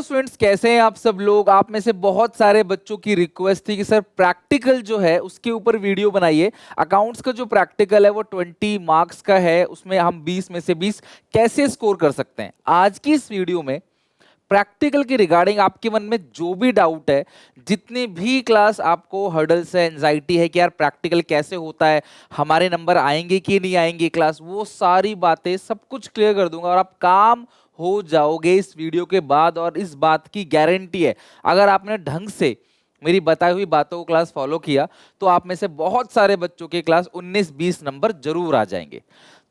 Hello students, कैसे हैं आप सब लोग। आप में से बहुत सारे बच्चों की रिक्वेस्ट थी कि सर प्रैक्टिकल जो है उसके ऊपर वीडियो बनाइए। अकाउंट्स का जो प्रैक्टिकल है वो 20 मार्क्स का है, उसमें हम 20 में से 20 कैसे स्कोर कर सकते हैं। आज की इस वीडियो में प्रैक्टिकल के रिगार्डिंग आपके मन में जो भी डाउट है, जितनी भी क्लास आपको हर्डल्स है, एंजाइटी है कि यार प्रैक्टिकल कैसे होता है, हमारे नंबर आएंगे कि नहीं आएंगे क्लास, वो सारी बातें सब कुछ क्लियर कर दूंगा और आप काम हो जाओगे इस वीडियो के बाद। और इस बात की गारंटी है, अगर आपने ढंग से मेरी बताई हुई बातों को क्लास फॉलो किया तो आप में से बहुत सारे बच्चों के क्लास 19-20 नंबर जरूर आ जाएंगे।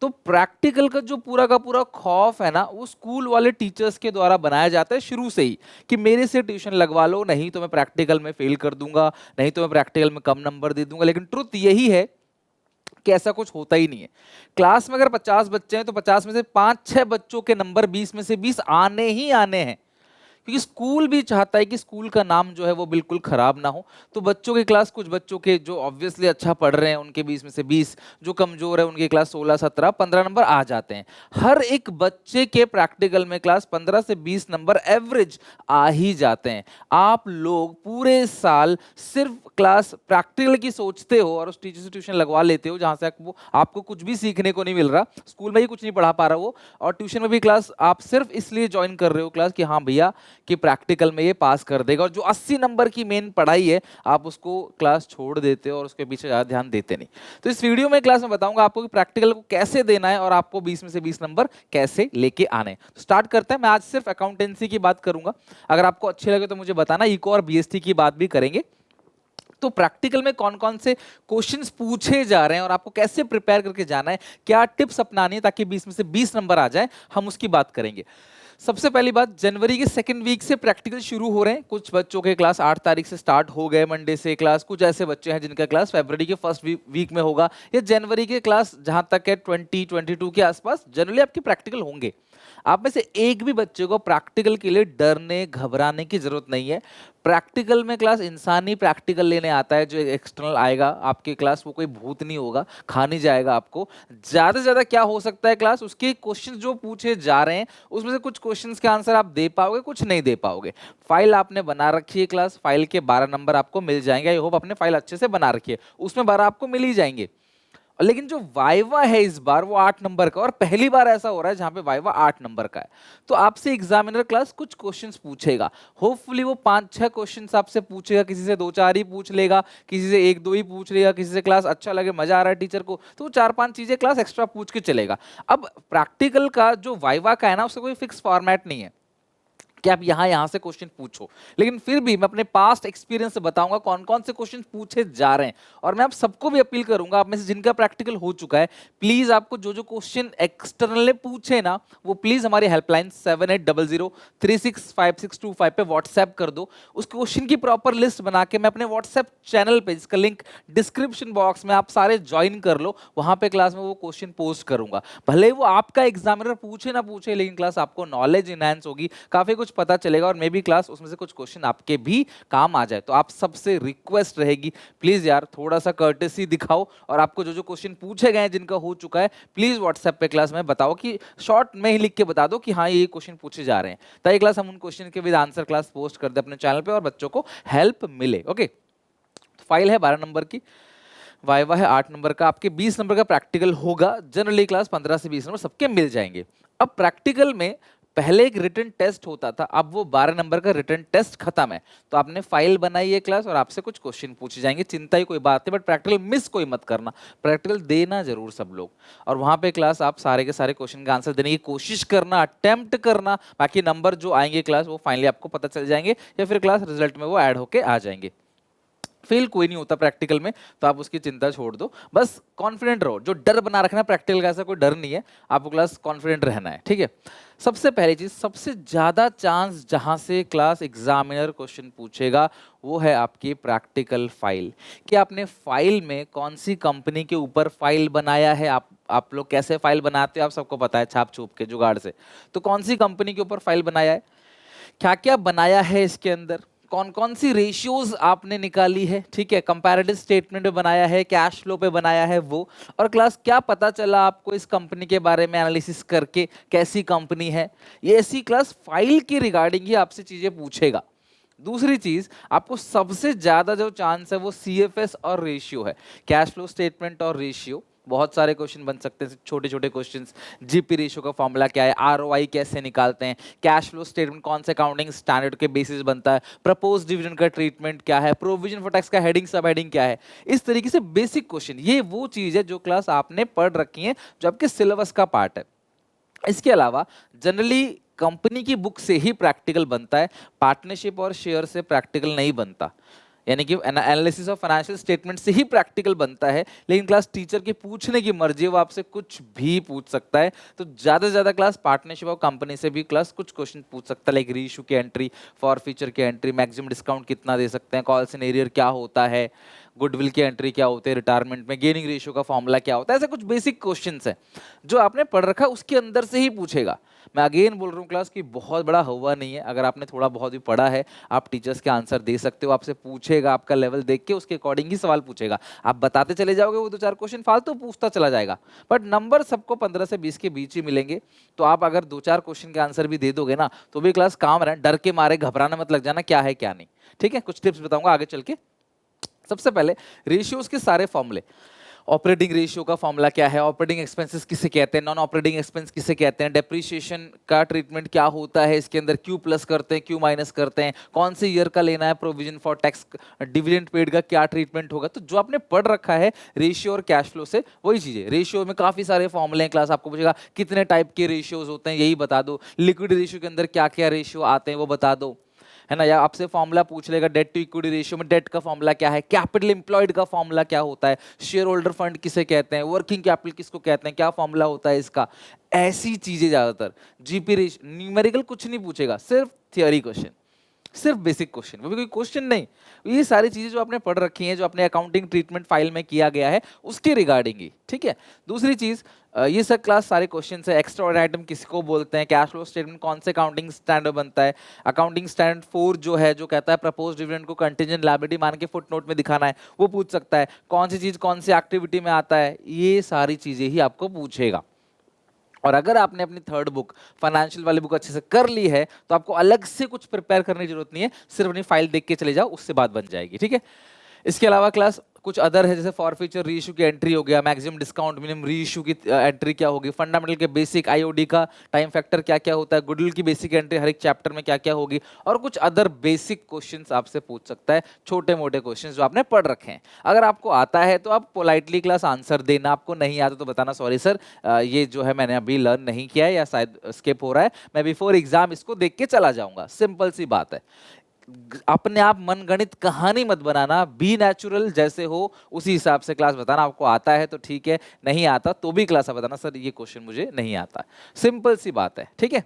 तो प्रैक्टिकल का जो पूरा का पूरा खौफ है ना, वो स्कूल वाले टीचर्स के द्वारा बनाया जाता है शुरू से ही कि मेरे से ट्यूशन लगवा लो, नहीं तो मैं प्रैक्टिकल में फेल कर दूंगा, नहीं तो मैं प्रैक्टिकल में कम नंबर दे दूंगा। लेकिन ट्रुथ यही है कि ऐसा कुछ होता ही नहीं है। क्लास में अगर 50 बच्चे हैं तो 50 में से 5-6 बच्चों के नंबर 20 में से 20 आने ही आने हैं, क्योंकि स्कूल भी चाहता है कि स्कूल का नाम जो है वो बिल्कुल खराब ना हो। तो बच्चों की क्लास, कुछ बच्चों के जो ऑब्वियसली अच्छा पढ़ रहे हैं उनके 20 में से 20, जो कमजोर है उनकी क्लास 16-17-15 नंबर आ जाते हैं। हर एक बच्चे के प्रैक्टिकल में क्लास 15 से 20 नंबर एवरेज आ ही जाते हैं। आप लोग पूरे साल सिर्फ क्लास प्रैक्टिकल की सोचते हो और उस टीचर से ट्यूशन लगवा लेते हो जहां से आपको कुछ भी सीखने को नहीं मिल रहा, स्कूल में ही कुछ नहीं पढ़ा पा रहा वो, और ट्यूशन में भी क्लास आप सिर्फ इसलिए ज्वाइन कर रहे हो क्लास कि हाँ भैया कि प्रैक्टिकल में ये पास कर देगा, और जो 80 नंबर की मेन पढ़ाई है आप उसको क्लास छोड़ देते हो और उसके पीछे ज़्यादा ध्यान देते नहीं। तो इस वीडियो में क्लास में बताऊंगा आपको कि प्रैक्टिकल को कैसे देना है और आपको 20 में से 20 नंबर कैसे लेके आने। तो स्टार्ट करते हैं। मैं आज सिर्फ अकाउंटेंसी की बात करूंगा, अगर आपको अच्छी लगे तो मुझे बताना। इको और बीएसटी की बात भी करेंगे। तो प्रैक्टिकल में कौन कौन से क्वेश्चंस पूछे जा रहे हैं और आपको कैसे प्रिपेयर करके जाना है, क्या टिप्स अपनानी है ताकि 20 में से 20 नंबर आ जाए, हम उसकी बात करेंगे। सबसे पहली बात, जनवरी के सेकंड वीक से प्रैक्टिकल शुरू हो रहे हैं। कुछ बच्चों के क्लास 8 तारीख से स्टार्ट हो गए, मंडे से क्लास। कुछ ऐसे बच्चे हैं जिनका क्लास फरवरी के फर्स्ट वीक में होगा, या जनवरी के क्लास जहां तक है 2022 के आसपास जनरली आपकी प्रैक्टिकल होंगे। आप में से एक भी बच्चे को प्रैक्टिकल के लिए डरने घबराने की जरूरत नहीं है। प्रैक्टिकल में क्लास इंसान ही प्रैक्टिकल लेने आता है, जो एक्सटर्नल आएगा आपके क्लास वो कोई भूत नहीं होगा, खा नहीं जाएगा आपको। ज्यादा से ज्यादा क्या हो सकता है क्लास, उसके क्वेश्चन जो पूछे जा रहे हैं उसमें से कुछ क्वेश्चंस के आंसर आप दे पाओगे, कुछ नहीं दे पाओगे। फाइल आपने बना रखी है क्लास, फाइल के 12 नंबर आपको मिल जाएंगे। आई होप आपने फाइल अच्छे से बना रखी है, उसमें 12 आपको मिल ही जाएंगे। लेकिन जो वाइवा है इस बार वो 8 नंबर का, और पहली बार ऐसा हो रहा है जहां पे वाइवा 8 नंबर का है। तो आपसे एग्जामिनर क्लास कुछ क्वेश्चंस पूछेगा, होपफुली वो 5-6 क्वेश्चंस आपसे पूछेगा, किसी से 2-4 ही पूछ लेगा, किसी से 1-2 ही पूछ लेगा, किसी से क्लास अच्छा लगे, मजा आ रहा है टीचर को तो वो 4-5 चीजें क्लास एक्स्ट्रा पूछ के चलेगा। अब प्रैक्टिकल का जो वाइवा का है ना, उसका कोई फिक्स फॉर्मेट नहीं है कि आप यहां से क्वेश्चन पूछो, लेकिन फिर भी मैं अपने पास्ट एक्सपीरियंस से बताऊंगा कौन कौन से क्वेश्चन पूछे जा रहे हैं। और मैं आप सबको भी अपील करूंगा, आप में से जिनका प्रैक्टिकल हो चुका है, प्लीज आपको जो जो क्वेश्चन एक्सटर्नल ने पूछे ना, वो प्लीज हमारी हेल्पलाइन 7800365625 पे व्हाट्सएप कर दो। उस क्वेश्चन की प्रॉपर लिस्ट बना के मैं अपने व्हाट्सएप चैनल पे, जिसका लिंक डिस्क्रिप्शन बॉक्स में, आप सारे ज्वाइन कर लो, वहां पे क्लास में वो क्वेश्चन पोस्ट करूंगा। भले ही वो आपका एग्जामिनर पूछे ना पूछे, लेकिन क्लास आपको नॉलेज इनहैंस होगी, काफी कुछ पता चलेगा, और मे बी क्लास उसमें से कुछ क्वेश्चन आपके भी काम आ जाए। तो आप सबसे रिक्वेस्ट रहेगी, प्लीज यार थोड़ा सा कर्टेसी दिखाओ, और आपको जो जो क्वेश्चन पूछे गए हैं जिनका हो चुका है, प्लीज व्हाट्सएप पे क्लास में बताओ, कि शॉर्ट में ही लिख के बता दो कि हाँ ये क्वेश्चन पूछे जा रहे हैं, ताकि क्लास हम उन क्वेश्चन के विद आंसर क्लास पोस्ट कर दे अपने चैनल पे और बच्चों को हेल्प मिले। ओके, फाइल है 12 नंबर की, वाइवा है 8 नंबर का, आपके 20 नंबर का प्रैक्टिकल होगा। जनरली क्लास 15 से 20 नंबर सबके मिल जाएंगे। अब प्रैक्टिकल में पहले एक रिटन टेस्ट होता था, अब वो 12 नंबर का रिटन टेस्ट खत्म है। तो आपने फाइल बनाई है क्लास, और आपसे कुछ क्वेश्चन पूछे जाएंगे, चिंता ही कोई बात नहीं, बट प्रैक्टिकल मिस कोई मत करना, प्रैक्टिकल देना जरूर सब लोग। और वहां पे क्लास आप सारे के सारे क्वेश्चन का आंसर देने की कोशिश करना, अटेम्प्ट करना, बाकी नंबर जो आएंगे क्लास वो फाइनली आपको पता चल जाएंगे, या फिर क्लास रिजल्ट में वो ऐड होके आ जाएंगे। फेल कोई नहीं होता प्रैक्टिकल में, तो आप उसकी चिंता छोड़ दो, बस कॉन्फिडेंट रहो। जो डर बना रखना प्रैक्टिकल का, ऐसा कोई डर नहीं है, आपको क्लास कॉन्फिडेंट रहना है, ठीक है। सबसे पहली चीज, सबसे ज्यादा चांस जहां से क्लास एग्जामिनर क्वेश्चन पूछेगा वो है आपकी प्रैक्टिकल फाइल, कि आपने फाइल में कौन सी कंपनी के ऊपर फाइल बनाया है। आप लोग कैसे फाइल बनाते हो आप सबको पता है, छाप छूप के जुगाड़ से। तो कौन सी कंपनी के ऊपर फाइल बनाया है, क्या क्या बनाया है इसके अंदर, कौन कौन सी रेशियोज आपने निकाली है, ठीक है, कंपैरेटिव स्टेटमेंट पे बनाया है, कैश फ्लो पे बनाया है वो, और क्लास क्या पता चला आपको इस कंपनी के बारे में एनालिसिस करके, कैसी कंपनी है, ये ऐसी क्लास फाइल की रिगार्डिंग ही आपसे चीजें पूछेगा। दूसरी चीज, आपको सबसे ज्यादा जो चांस है वो सीएफएस और रेशियो है, कैश फ्लो स्टेटमेंट और रेशियो। बहुत सारे क्वेश्चन बन सकते हैं, छोटे छोटे क्वेश्चंस। जीपी रेशियो का फॉर्मूला क्या है, आरओआई कैसे निकालते हैं, कैश फ्लो स्टेटमेंट कौन से अकाउंटिंग स्टैंडर्ड के बेसिस बनता है, प्रपोज डिविडेंड का ट्रीटमेंट क्या है, प्रोविजन फॉर टैक्स का हेडिंग सब हेडिंग क्या है। इस तरीके से बेसिक क्वेश्चन, ये वो चीज है जो क्लास आपने पढ़ रखी है, जो आपके सिलेबस का पार्ट है। इसके अलावा जनरली कंपनी की बुक से ही प्रैक्टिकल बनता है, पार्टनरशिप और शेयर से प्रैक्टिकल नहीं बनता। यानी कि एनालिसिस ऑफ फाइनेंशियल स्टेटमेंट से ही प्रैक्टिकल बनता है, लेकिन क्लास टीचर की पूछने की मर्जी है, वो आपसे कुछ भी पूछ सकता है। तो ज्यादा से ज्यादा क्लास पार्टनरशिप और कंपनी से भी क्लास कुछ क्वेश्चन पूछ सकता है, लाइक रीइश्यू की एंट्री, फॉर फ्यूचर की एंट्री, मैक्सिमम डिस्काउंट कितना दे सकते हैं, कॉल सिनेरियर क्या होता है, गुडविल की एंट्री क्या होते हैं, रिटायरमेंट में गेनिंग रेशियो का फॉर्मूला क्या होता है। ऐसे कुछ बेसिक क्वेश्चंस हैं जो आपने पढ़ रखा है, उसके अंदर से ही पूछेगा। मैं अगेन बोल रहा हूँ क्लास की बहुत बड़ा हुआ नहीं है, अगर आपने थोड़ा बहुत भी पढ़ा है आप टीचर्स के आंसर दे सकते हो। आपसे पूछेगा, आपका लेवल देख के उसके अकॉर्डिंग ही सवाल पूछेगा, आप बताते चले जाओगे, वो 2-4 क्वेश्चन फालतू पूछता चला जाएगा, बट नंबर सबको 15 से 20 के बीच ही मिलेंगे। तो आप अगर 2-4 क्वेश्चन के आंसर भी दे दोगे ना, तो भी क्लास काम रहे, डर के मारे घबराना मत लग जाना क्या है क्या नहीं, ठीक है। कुछ टिप्स बताऊंगा आगे चल के। सबसे पहले रेशियोज के सारे फॉर्मूले, ऑपरेटिंग रेशियो का फॉर्मूला क्या है, ऑपरेटिंग एक्सपेंसेस किसे कहते हैं, नॉन ऑपरेटिंग एक्सपेंस किसे कहते हैं, डेप्रिसिएशन का ट्रीटमेंट क्या होता है, इसके अंदर क्यू प्लस करते हैं, क्यू माइनस करते हैं, कौन से ईयर का लेना है, provision for tax, dividend paid का क्या ट्रीटमेंट होगा। तो जो आपने पढ़ रखा है रेशियो और कैश फ्लो से, वही चीजें। रेशियो में काफी सारे फॉर्मूले हैं, क्लास आपको पूछेगा कितने टाइप के रेशियोज होते हैं, यही बता दो। लिक्विड रेशियो के अंदर क्या क्या रेशियो आते हैं वो बता दो, है ना। या आपसे फॉर्मूला पूछ लेगा डेट टू इक्विटी रेशियो में डेट का फॉर्मूला क्या है, कैपिटल एम्प्लॉयड का फॉर्मूला क्या होता है, शेयर होल्डर फंड किसे कहते हैं, वर्किंग कैपिटल किसको कहते हैं, क्या फॉर्मूला होता है इसका। ऐसी चीजें ज्यादातर। जीपी रेशियो, न्यूमेरिकल कुछ नहीं पूछेगा, सिर्फ थियोरी क्वेश्चन, सिर्फ बेसिक क्वेश्चन, वो भी कोई क्वेश्चन नहीं। ये सारी चीजें जो आपने पढ़ रखी हैं, जो आपने अकाउंटिंग ट्रीटमेंट फाइल में किया गया है, उसके रिगार्डिंग ही, ठीक है। दूसरी चीज, ये सब क्लास सारे क्वेश्चन है। एक्स्ट्रा आइटम किसको बोलते हैं, कैश फ्लो स्टेटमेंट कौन से अकाउंटिंग स्टैंडर्ड बनता है, अकाउंटिंग स्टैंडर्ड 4 जो है, जो कहता है प्रपोज डिविडेंड को कंटीजेंट लायबिलिटी मान के फुटनोट में दिखाना है, वो पूछ सकता है। कौन सी चीज कौन सी एक्टिविटी में आता है, ये सारी चीजें ही आपको पूछेगा। और अगर आपने अपनी थर्ड बुक फाइनेंशियल वाली बुक अच्छे से कर ली है, तो आपको अलग से कुछ प्रिपेयर करने की जरूरत नहीं है, सिर्फ अपनी फाइल देख के चले जाओ, उससे बात बन जाएगी, ठीक है। इसके अलावा क्लास कुछ अदर है, जैसे फॉर फ्यूचर रीइश्यू की एंट्री हो गया, मैक्सिमम डिस्काउंट, मिनिमम रीइश्यू की एंट्री क्या होगी, फंडामेंटल के बेसिक, आईओडी का टाइम फैक्टर क्या क्या होता है, गुडविल की बेसिक एंट्री हर एक चैप्टर में क्या क्या होगी, और कुछ अदर बेसिक क्वेश्चंस आपसे पूछ सकता है, छोटे मोटे क्वेश्चंस जो आपने पढ़ रखे हैं। अगर आपको आता है तो आप पोलाइटली क्लास आंसर देना, आपको नहीं आता तो बताना सॉरी सर ये जो है मैंने अभी लर्न नहीं किया है या शायद स्किप हो रहा है, मैं बिफोर एग्जाम इसको देख के चला जाऊंगा। सिंपल सी बात है। अपने आप मनगणित कहानी मत बनाना, बी नेचुरल, जैसे हो उसी हिसाब से क्लास बताना। आपको आता है तो ठीक है, नहीं आता तो भी क्लास बताना सर ये क्वेश्चन मुझे नहीं आता। सिंपल सी बात है, ठीक है।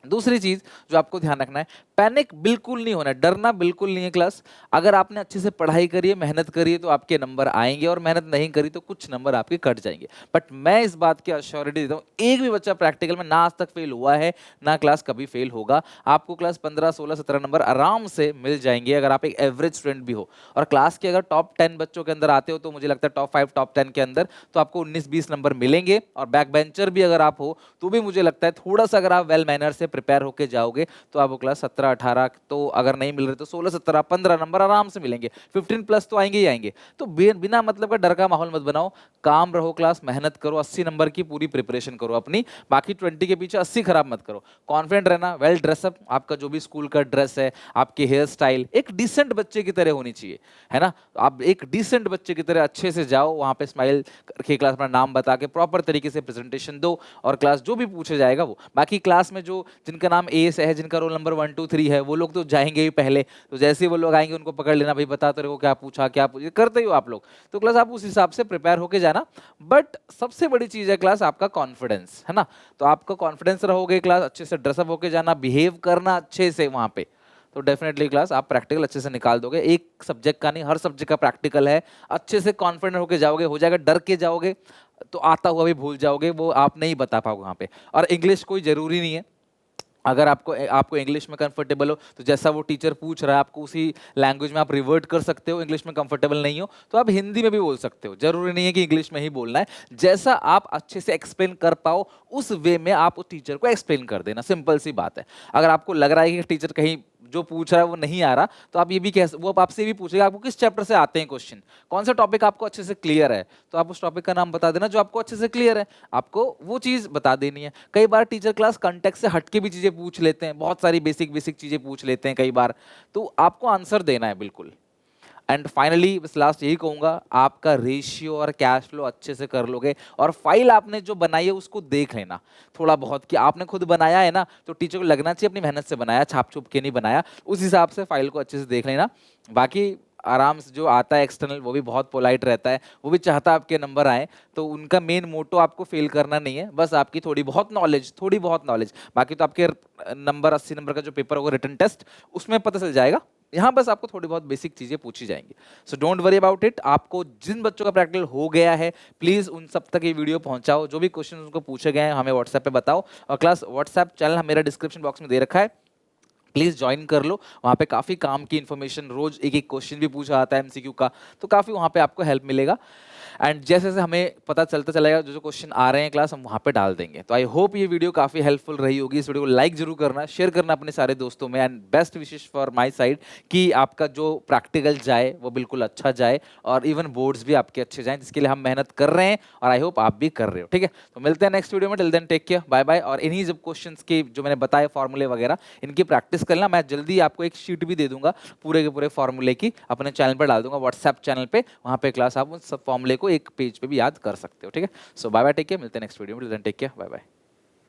दूसरी चीज जो आपको ध्यान रखना है, पैनिक बिल्कुल नहीं होना, डरना बिल्कुल नहीं है क्लास। अगर आपने अच्छे से पढ़ाई करी है, मेहनत करी है, तो आपके नंबर आएंगे, और मेहनत नहीं करी तो कुछ नंबर आपके कट जाएंगे। बट मैं इस बात की अश्योरिटी देता हूँ, एक भी बच्चा प्रैक्टिकल में ना आज तक फेल हुआ है, ना क्लास कभी फेल होगा। आपको क्लास 15, 16, 17 नंबर आराम से मिल जाएंगे, अगर आप एक एवरेज स्टूडेंट भी हो। और क्लास के अगर टॉप 10 बच्चों के अंदर आते हो, तो मुझे लगता है टॉप 5, टॉप 10 के अंदर तो आपको 19-20 नंबर मिलेंगे। और बैक बेंचर भी अगर आप हो, तो भी मुझे लगता है थोड़ा सा अगर आप वेल मैनर से प्रिपेयर होकर जाओगे, तो आपको क्लास 17, 18, तो अगर नहीं मिल रहे तो 16, 17, 15 नंबर आराम से मिलेंगे। 15 प्लस तो आएंगे ही आएंगे। तो बिना मतलब का डर का माहौल मत बनाओ, काम रहो क्लास, मेहनत करो, 80 नंबर की पूरी प्रिपरेशन करो अपनी, बाकी 20 के पीछे 80 खराब मत करो। कॉन्फिडेंट रहना, वेल ड्रेसअप, आपका जो भी स्कूल का ड्रेस है, आपकी हेयर स्टाइल एक डिसेंट बच्चे की तरह होनी चाहिए, है ना। आप एक डिसेंट बच्चे की तरह अच्छे से जाओ, वहां पे स्माइल करके क्लास में नाम बता के प्रॉपर तरीके से प्रेजेंटेशन दो, और क्लास जो भी पूछे जाएगा वो। बाकी क्लास में जो जिनका नाम एस है, जिनका रोल नंबर 1, 2, 3 है, वो लोग तो जाएंगे ही पहले, तो जैसे ही वो लोग आएंगे उनको पकड़ लेना, भाई बता तो रहे हो क्या पूछा, क्या पूछा, करते ही हो आप लोग। तो क्लास आप उस हिसाब से प्रिपेयर होके जाना। बट सबसे बड़ी चीज है क्लास आपका कॉन्फिडेंस, है ना। तो आपका कॉन्फिडेंस रहोगे, क्लास अच्छे से ड्रेसअप होके जाना, बिहेव करना अच्छे से वहां पे, तो डेफिनेटली क्लास आप प्रैक्टिकल अच्छे से निकाल दोगे। एक सब्जेक्ट का नहीं, हर सब्जेक्ट का प्रैक्टिकल है, अच्छे से कॉन्फिडेंट होके जाओगे, हो जाएगा। डर के जाओगे तो आता हुआ भी भूल जाओगे, वो आप नहीं बता पाओगे वहां पे। और इंग्लिश कोई जरूरी नहीं है, अगर आपको आपको इंग्लिश में कंफर्टेबल हो तो जैसा वो टीचर पूछ रहा है आपको उसी लैंग्वेज में आप रिवर्ट कर सकते हो। इंग्लिश में कंफर्टेबल नहीं हो तो आप हिंदी में भी बोल सकते हो, जरूरी नहीं है कि इंग्लिश में ही बोलना है। जैसा आप अच्छे से एक्सप्लेन कर पाओ उस वे में आप उस टीचर को एक्सप्लेन कर देना, सिंपल सी बात है। अगर आपको लग रहा है कि टीचर कहीं जो पूछ रहा है वो नहीं आ रहा, तो आप ये भी कह, वो आपसे भी पूछेगा आपको किस चैप्टर से आते हैं क्वेश्चन, कौन सा टॉपिक आपको अच्छे से क्लियर है, तो आप उस टॉपिक का नाम बता देना जो आपको अच्छे से क्लियर है, आपको वो चीज बता देनी है। कई बार टीचर क्लास कंटेक्स्ट से हटके भी चीजें पूछ लेते हैं, बहुत सारी बेसिक बेसिक चीजें पूछ लेते हैं कई बार, तो आपको आंसर देना है बिल्कुल। एंड फाइनली बस लास्ट यही कहूंगा, आपका रेशियो और कैश फ्लो अच्छे से कर लोगे, और फाइल आपने जो बनाई है उसको देख लेना थोड़ा बहुत कि आपने खुद बनाया है ना, तो टीचर को लगना चाहिए अपनी मेहनत से बनाया, छाप छुप के नहीं बनाया। उस हिसाब से फाइल को अच्छे से देख लेना। बाकी आराम से जो आता है एक्सटर्नल वो भी बहुत पोलाइट रहता है, वो भी चाहता है आपके नंबर आए, तो उनका मेन मोटो आपको फेल करना नहीं है, बस आपकी थोड़ी बहुत नॉलेज, बाकी तो आपके नंबर 80 नंबर का जो पेपर होगा रिटन टेस्ट उसमें पता चल जाएगा। यहाँ बस आपको थोड़ी बहुत बेसिक चीजें पूछी जाएंगी, so don't worry about it. आपको जिन बच्चों का प्रैक्टिकल हो गया है प्लीज उन सब तक ये वीडियो पहुंचाओ, जो भी क्वेश्चन उनको पूछे गए हैं हमें व्हाट्सएप पे बताओ, और क्लास व्हाट्सएप चैनल मेरा डिस्क्रिप्शन बॉक्स में दे रखा है, प्लीज ज्वाइन कर लो। वहाँ पे काफ़ी काम की इन्फॉर्मेशन, रोज एक एक क्वेश्चन भी पूछा आता है एमसीक्यू का, तो काफ़ी वहाँ पे आपको हेल्प मिलेगा। एंड जैसे जैसे हमें पता चलता चलेगा जो जो क्वेश्चन आ रहे हैं क्लास हम वहाँ पे डाल देंगे। तो आई होप ये वीडियो काफ़ी हेल्पफुल रही होगी। इस वीडियो को लाइक जरूर करना, शेयर करना अपने सारे दोस्तों में, and best wishes for my side कि आपका जो प्रैक्टिकल जाए वो बिल्कुल अच्छा जाए, और इवन बोर्ड्स भी आपके अच्छे जाएं, जिसके लिए हम मेहनत कर रहे हैं और आई होप आप भी कर रहे हो। ठीक है, तो मिलते हैं नेक्स्ट वीडियो में, till then take care, bye bye. और इन्हीं जब क्वेश्चन के जो मैंने बताए फॉर्मूले वगैरह, इनकी प्रैक्टिस करना, मैं जल्दी आपको एक शीट भी दे दूंगा पूरे के पूरे फॉर्मूले की, अपने चैनल पर डाल दूंगा व्हाट्सएप चैनल पे, वहाँ पे क्लास आप उन सब फॉर्मूले को एक पेज पे भी याद कर सकते हो। ठीक है, so bye bye, take care, मिलते हैं नेक्स्ट वीडियो में, till then take care, bye bye.